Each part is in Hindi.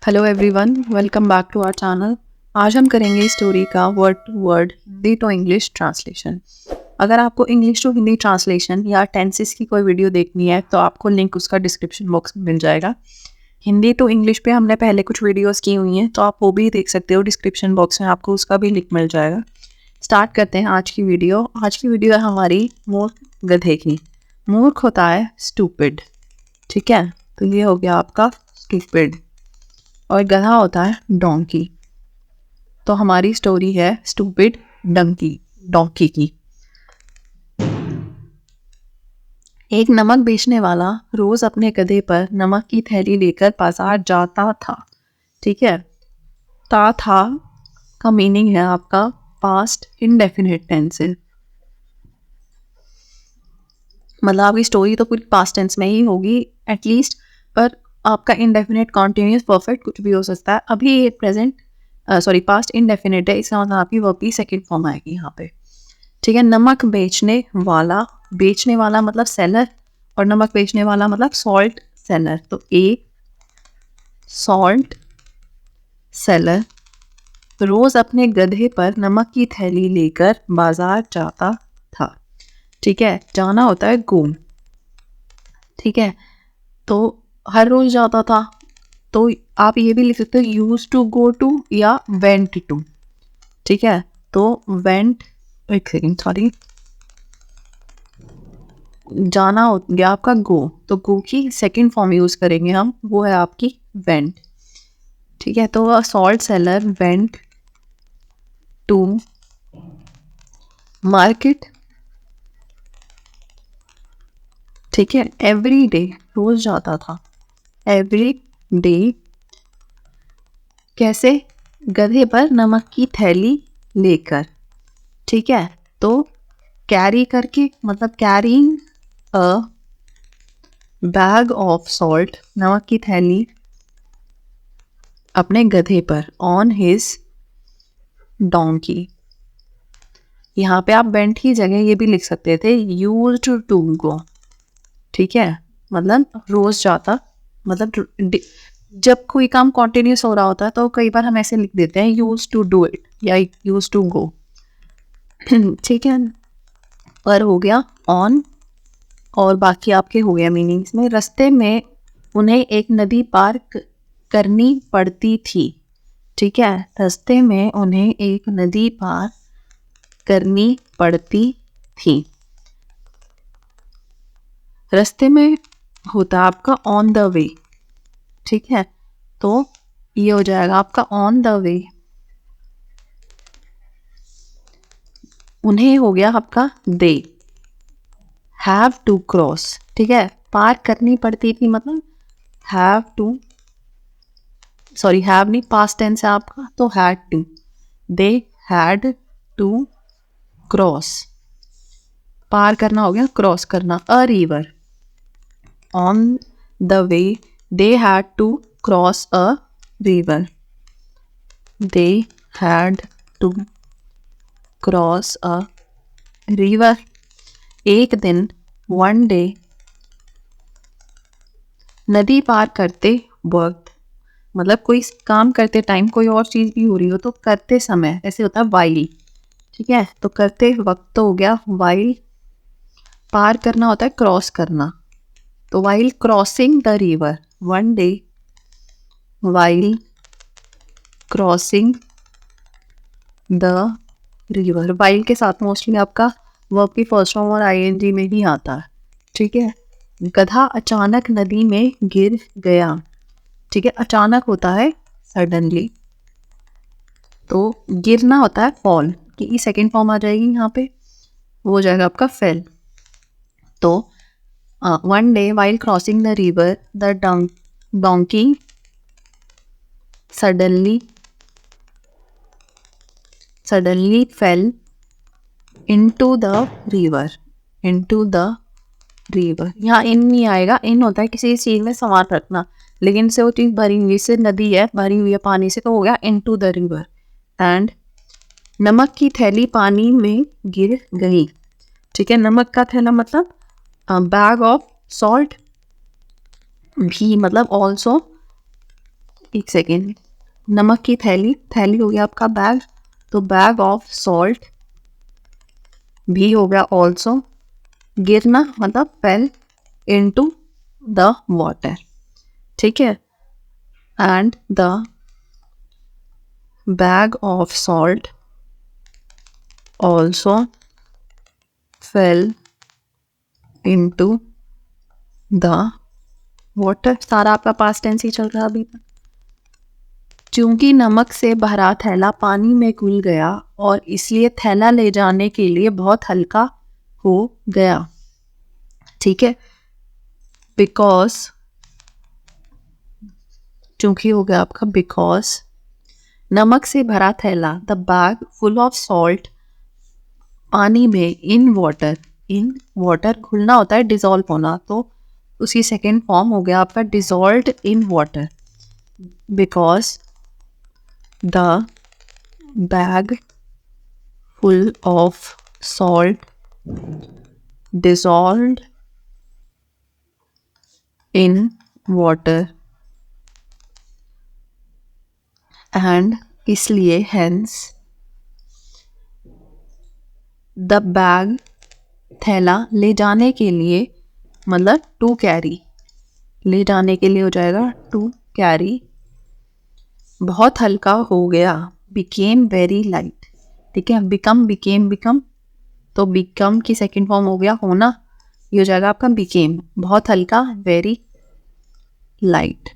Hello everyone, welcome back to our channel. आज हम करेंगे स्टोरी का word to word Hindi to English translation. अगर आपको इंग्लिश टू हिंदी ट्रांसलेशन या टेंसेस की कोई वीडियो देखनी है तो आपको लिंक उसका डिस्क्रिप्शन बॉक्स में मिल जाएगा। हिंदी टू इंग्लिश पे हमने पहले कुछ वीडियोस की हुई हैं, तो आप वो भी देख सकते हो। डिस्क्रिप्शन बॉक्स में आपको उसका भी लिंक मिल जाएगा। स्टार्ट करते हैं आज की वीडियो। आज की वीडियो है हमारी मूर्ख गधे की। मूर्ख होता है स्टूपिड, ठीक है, तो ये हो गया आपका स्टूपिड। और गधा होता है डोंकी। तो हमारी स्टोरी है स्टूपिड डोंकी की। एक नमक बेचने वाला रोज अपने गधे पर नमक की थैली लेकर बाजार जाता था, ठीक है। था का मीनिंग है आपका पास्ट इंडेफिनिट टेंस है, मतलब आपकी स्टोरी तो पूरी पास्ट टेंस में ही होगी एटलीस्ट, पर आपका इंडेफिनिट कॉन्टिन्यूस परफेक्ट कुछ भी हो सकता है। अभी ये प्रेजेंट पास्ट इंडेफिनिट है, इसका मतलब आपकी वर्ब की सेकंड फॉर्म आएगी यहाँ पे, ठीक है। नमक बेचने वाला मतलब सेलर, और नमक बेचने वाला मतलब सॉल्ट सेलर। तो ए सॉल्ट सेलर रोज अपने गधे पर नमक की थैली लेकर बाजार जाता था, ठीक है। जाना होता है गो, ठीक है। तो हर रोज जाता था, तो आप ये भी लिख सकते हो यूज टू गो टू या वेंट टू, ठीक है। तो वेंट, एक सेकेंड सॉरी, जाना हो गया आपका गो, तो गो की सेकंड फॉर्म यूज करेंगे हम, वो है आपकी वेंट, ठीक है। तो salt seller went to market, ठीक है। एवरी डे रोज जाता था, एवरी डे कैसे, गधे पर नमक की थैली लेकर, ठीक है। तो कैरी करके मतलब carrying a bag of salt, नमक की थैली अपने गधे पर, ऑन हिज डोंकी। यहाँ पे आप वेंट की जगह ये भी लिख सकते थे यूज्ड टू गो, ठीक है। मतलब रोज जाता, मतलब जब कोई काम कॉन्टिन्यूस हो रहा होता है तो कई बार हम ऐसे लिख देते हैं यूज टू डू इट या यूज टू गो, ठीक है। पर हो गया ऑन, और बाकी आपके हो गया मीनिंग्स में। रास्ते में उन्हें एक नदी पार करनी पड़ती थी, ठीक है। रास्ते में उन्हें एक नदी पार करनी पड़ती थी। रास्ते में होता आपका ऑन द वे, ठीक है। तो ये हो जाएगा आपका ऑन द वे। उन्हें हो गया आपका दे हैव टू क्रॉस, ठीक है। पार करनी पड़ती थी मतलब हैव टू, सॉरी हैव नहीं, पास्ट टेंस है आपका, तो had to, they had to cross, पार करना हो गया क्रॉस करना, a river. On the way they had to cross a river, they had to cross a river. एक दिन, वन डे, नदी पार करते वक्त, मतलब कोई काम करते टाइम कोई और चीज़ भी हो रही हो तो करते समय ऐसे होता है वाइल, ठीक है। तो करते वक्त तो हो गया वाइल, पार करना होता है क्रॉस करना, तो while crossing the river, one day while crossing the river. While के साथ मोस्टली आपका वर्ब की फर्स्ट फॉर्म और आईएनजी में ही आता है, ठीक है। गधा अचानक नदी में गिर गया, ठीक है। अचानक होता है सडनली, तो गिरना होता है फॉल की सेकेंड फॉर्म आ जाएगी यहाँ पे, वो हो जाएगा आपका फेल। तो one day while crossing the river the donkey suddenly fell into the river, यहाँ इन नहीं आएगा, इन होता है किसी चीज में सामान रखना, लेकिन से वो चीज भरी हुई से नदी है, भरी हुई है पानी से, तो हो गया into the river। एंड नमक की थैली पानी में गिर गई, ठीक है। नमक का थैला मतलब बैग ऑफ सॉल्ट, भी मतलब ऑल्सो एक सेकेंड, नमक की थैली, थैली हो गया आपका बैग, तो बैग ऑफ सॉल्ट भी हो गया ऑल्सो, गिरना मतलब फेल इनटू द वाटर, ठीक है, and the bag of salt also fail into the water. सारा आपका पास्ट टेंस ही चल रहा है अभी तक। चूंकि नमक से भरा थैला पानी में घुल गया और इसलिए थैला ले जाने के लिए बहुत हल्का हो गया, ठीक है, बिकॉज, चूंकि हो गया आपका बिकॉज, नमक से भरा थैला the bag full of salt, पानी में, इन वाटर घुलना होता है डिजॉल्व होना, तो उसकी सेकेंड फॉर्म हो गया आपका dissolved in water, because the bag full of salt dissolved in water and इसलिए hence the bag, थैला ले जाने के लिए, मतलब टू कैरी, ले जाने के लिए हो जाएगा टू कैरी, बहुत हल्का हो गया, became very light, ठीक है, become, तो become की सेकेंड फॉर्म हो गया होना, ये हो जाएगा आपका became, बहुत हल्का, very light,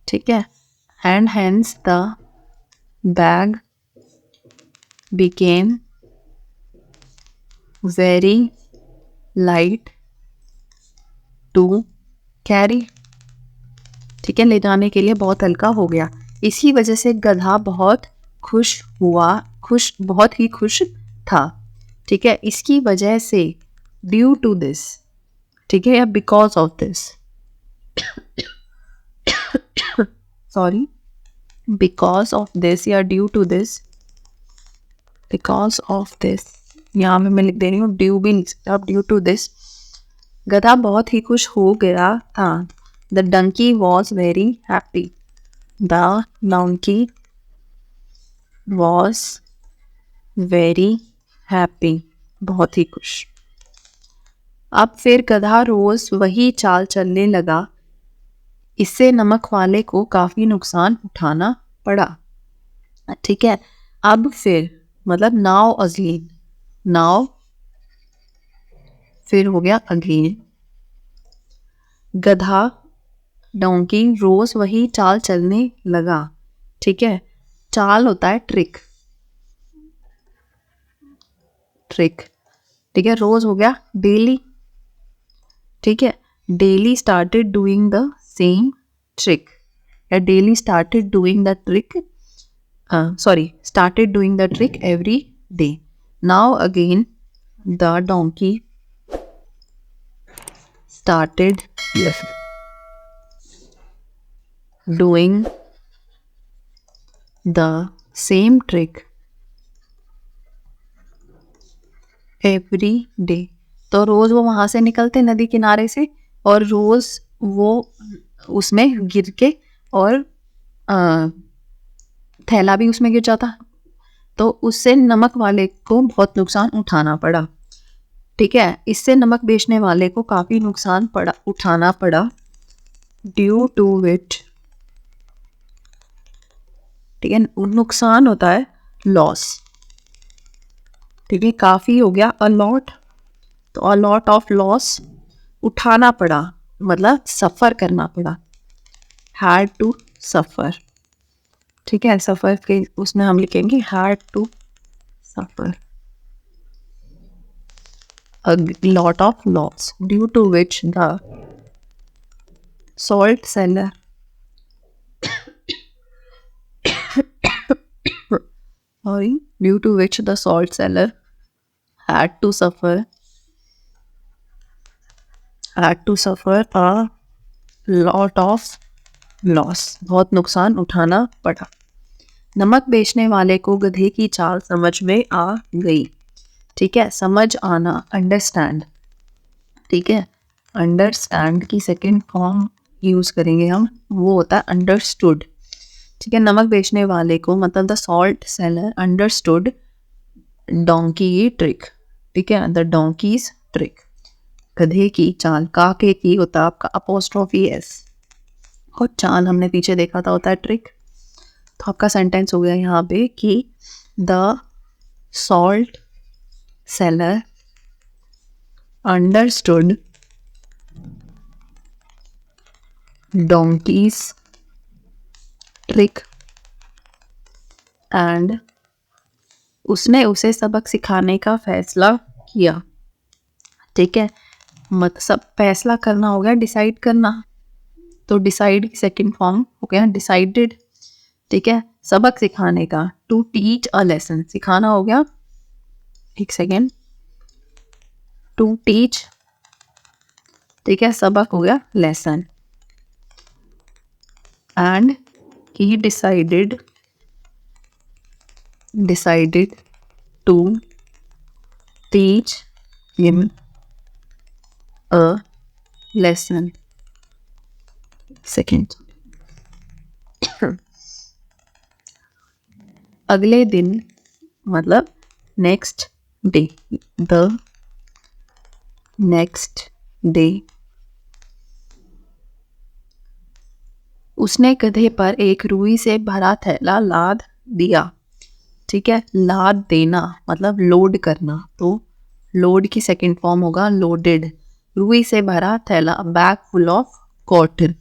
ठीक है, and hence the bag became very light to carry, ठीक है, ले जाने के लिए बहुत हल्का हो गया। इसी वजह से गधा बहुत खुश हुआ, बहुत ही खुश था, ठीक है, इसकी वजह से, ड्यू टू दिस, ठीक है, या because of this, sorry, because of this या due to this, because of this, यहाँ पे मैं लिख दे रही हूँ, ड्यू भी लिख सकते आप, ड्यू टू दिस, गधा बहुत ही खुश हो गया था। The donkey was very happy, the donkey was very happy, बहुत ही खुश। अब फिर गधा रोज वही चाल चलने लगा, इससे नमक वाले को काफी नुकसान उठाना पड़ा, ठीक है, अब फिर मतलब नाउ अगेन, नाउ फिर हो गया अगेन, गधा, डोंकी, रोज वही चाल चलने लगा, ठीक है, चाल होता है ट्रिक, ठीक है, रोज हो गया डेली, ठीक है, daily started doing the same trick, या daily started doing the trick, started doing the trick every day. Now again the donkey started doing the same trick every day. तो रोज वो वहां से निकलते नदी किनारे से, और रोज वो उसमें गिर के, और थैला भी उसमें गिर जाता, तो उससे नमक वाले को बहुत नुकसान उठाना पड़ा, ठीक है, इससे नमक बेचने वाले को काफी नुकसान उठाना पड़ा, ड्यू टू विच, ठीक है, नुकसान होता है लॉस, ठीक है, काफी हो गया अलॉट, तो अलॉट ऑफ लॉस, उठाना पड़ा मतलब सफर करना पड़ा, हैड टू सफर, ठीक है, सफर के उसमें हम लिखेंगे had to suffer a lot of loss, due to which the salt seller due to which the salt seller had to suffer a lot of loss, बहुत नुकसान उठाना पड़ा। नमक बेचने वाले को गधे की चाल समझ में आ गई, ठीक है, समझ आना, अंडरस्टैंड, ठीक है, अंडरस्टैंड की सेकेंड फॉर्म यूज़ करेंगे हम, वो होता है अंडरस्टूड। ठीक है, नमक बेचने वाले को मतलब the salt seller understood donkey trick. ठीक है, द डोंकीज ट्रिक, गधे की चाल। काके की होता है आपका अपोस्ट्रोफी एस, और चाल हमने पीछे देखा था होता है ट्रिक। तो आपका सेंटेंस हो गया यहाँ पे कि the salt seller understood donkey's trick and उसने उसे सबक सिखाने का फैसला किया। ठीक है, मत सब फैसला करना हो गया, डिसाइड करना, तो डिसाइड की सेकंड फॉर्म हो गया डिसाइडेड। ठीक है, सबक सिखाने का, टू टीच अ लेसन, सिखाना हो गया, एक सेकेंड, टू टीच। ठीक है, सबक हो गया lesson, and he decided to teach him a lesson. Second, अगले दिन मतलब next day, the next day उसने गधे पर एक रुई से भरा थैला लाद दिया। ठीक है, लाद देना मतलब लोड करना, तो लोड की सेकंड फॉर्म होगा लोडेड। रुई से भरा थैला, bag full of cotton.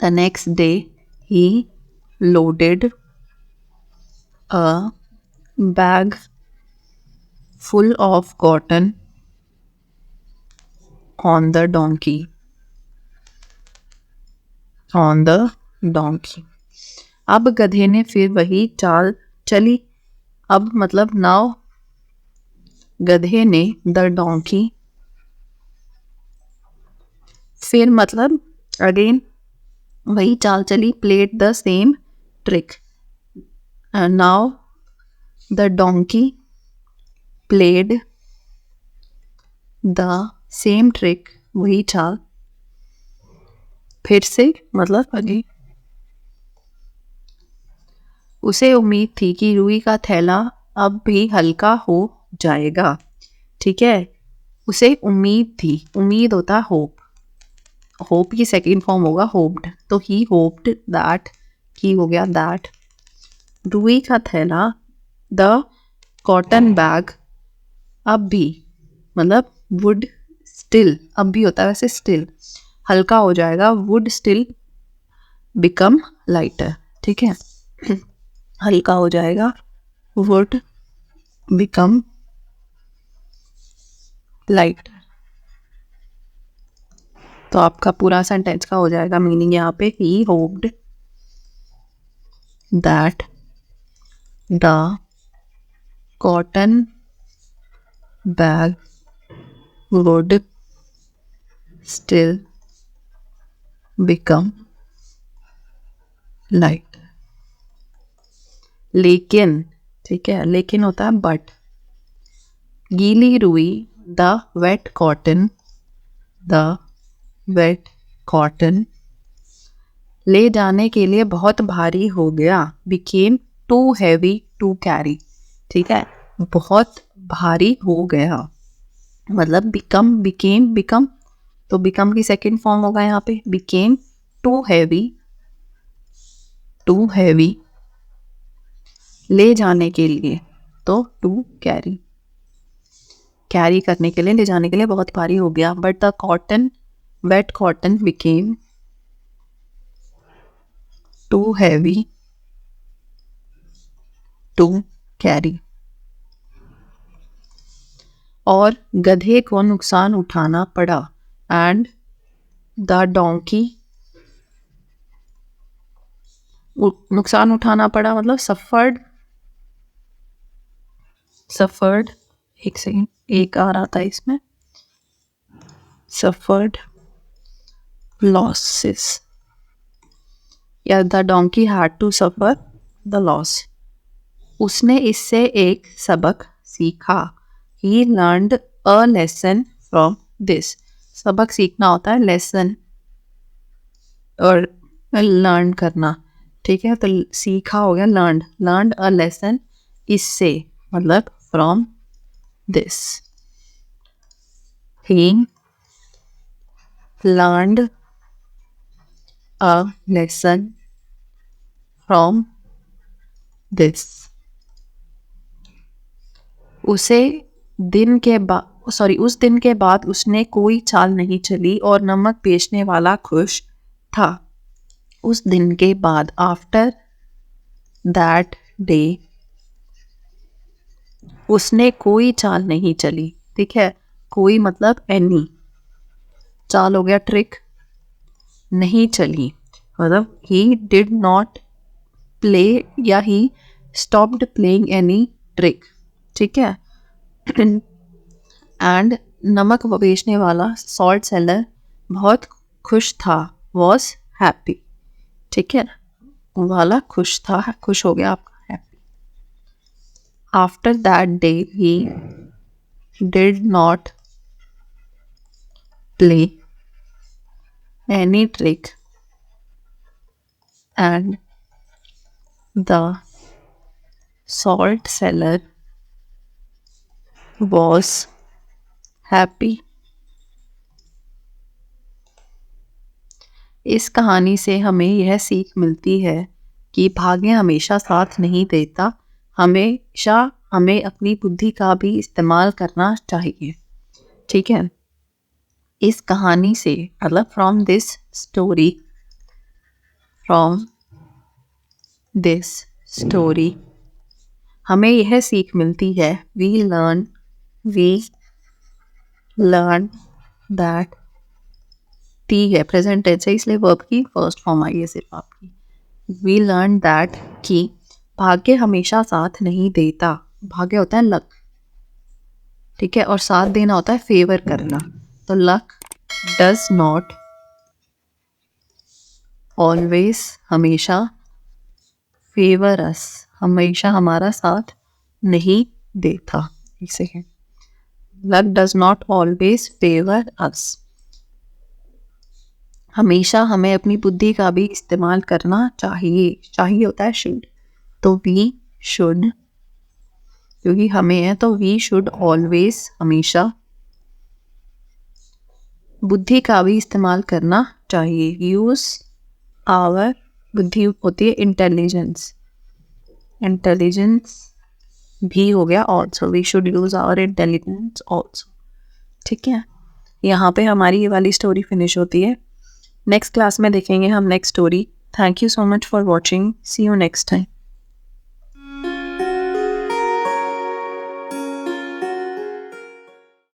The next day he loaded a bag full of cotton on the donkey, on the donkey. अब गधे ने फिर वही चाल चली। अब मतलब नाउ गधे ने, द डोंकी, फिर मतलब अगेन वही चाल चली, played the same trick, and now the donkey played the same trick, वही चाल फिर से मतलब अगेन। उसे उम्मीद थी कि रुई का थैला अब भी हल्का हो जाएगा। ठीक है, उसे उम्मीद थी, उम्मीद होता है होप, होप की सेकेंड फॉर्म होगा होप्ड, तो ही होप्ड दैट, ही हो गया दैट रुई का थैला, द कॉटन बैग, अब भी मतलब वुड स्टिल, अब भी होता है वैसे स्टिल, हल्का हो जाएगा, वुड स्टिल बिकम लाइटर। ठीक है, हल्का हो जाएगा, वुड बिकम लाइटर। तो आपका पूरा सेंटेंस का हो जाएगा मीनिंग यहाँ पे, he hoped that the cotton bag would still become light. लेकिन, ठीक है, लेकिन होता है बट, गीली रुई, the wet cotton, the wet cotton ले जाने के लिए बहुत भारी हो गया, became too heavy to carry. ठीक है, बहुत भारी हो गया मतलब बिकम, बिकेम, बिकम, तो बिकम की सेकंड फॉर्म होगा यहाँ पे बिकेम टू हैवी ले जाने के लिए, तो टू कैरी, कैरी करने के लिए, ले जाने के लिए बहुत भारी हो गया। But the cotton, wet cotton became too heavy to carry. और गधे को नुकसान उठाना पड़ा, एंड द डोंकी, नुकसान उठाना पड़ा मतलब सफर्ड, एक सेकेंड, एक आ रहा था इसमें, सफर्ड लॉसेस, या the donkey had to suffer the loss, उसने इससे एक सबक सीखा, he learned a lesson from this. सबक सीखना होता है लेसन और लर्न करना, ठीक है। तो सीखा हो गया लर्न अ लेसन इससे, मतलब from this. He learned a lesson from this. उस दिन के बाद उसने कोई चाल नहीं चली और नमक बेचने वाला खुश था। उस दिन के बाद, आफ्टर दैट डे, उसने कोई चाल नहीं चली, ठीक है। कोई मतलब एनी, चाल हो गया ट्रिक, नहीं चली मतलब ही डिड नॉट प्ले या he stopped playing any trick, ठीक है। एंड नमक बेचने वाला सॉल्ट सेलर बहुत खुश था, वॉज हैप्पी, ठीक है। वाला खुश था, खुश हो गया आपका, happy. After that day he did not play any trick and the salt seller was happy। इस कहानी से हमें यह सीख मिलती है कि भाग्य हमेशा साथ नहीं देता, हमेशा हमें अपनी बुद्धि का भी इस्तेमाल करना चाहिए, ठीक है। इस कहानी से मतलब फ्रॉम दिस स्टोरी हमें यह सीख मिलती है, वी लर्न दैट, टी है प्रेजेंट टेंस है इसलिए वर्ब की फर्स्ट फॉर्म आई है सिर्फ आपकी। वी लर्न दैट कि भाग्य हमेशा साथ नहीं देता, भाग्य होता है लक, ठीक है, और साथ देना होता है फेवर करना। तो लक डज नॉट ऑलवेज, हमेशा, फेवर अस, हमेशा हमारा साथ नहीं देता। एक second, luck does not always favour us, हमेशा हमें अपनी बुद्धि का भी इस्तेमाल करना चाहिए होता है शुड, तो वी शुड, क्योंकि हमें है तो वी शुड ऑलवेज, हमेशा बुद्धि का भी इस्तेमाल करना चाहिए। यूज आवर, बुद्धि होती है इंटेलिजेंस भी हो गया also, we should use our intelligence also, ठीक है। यहाँ पे हमारी ये वाली स्टोरी फिनिश होती है। नेक्स्ट क्लास में देखेंगे हम next story. Thank you so much for watching, see you next time.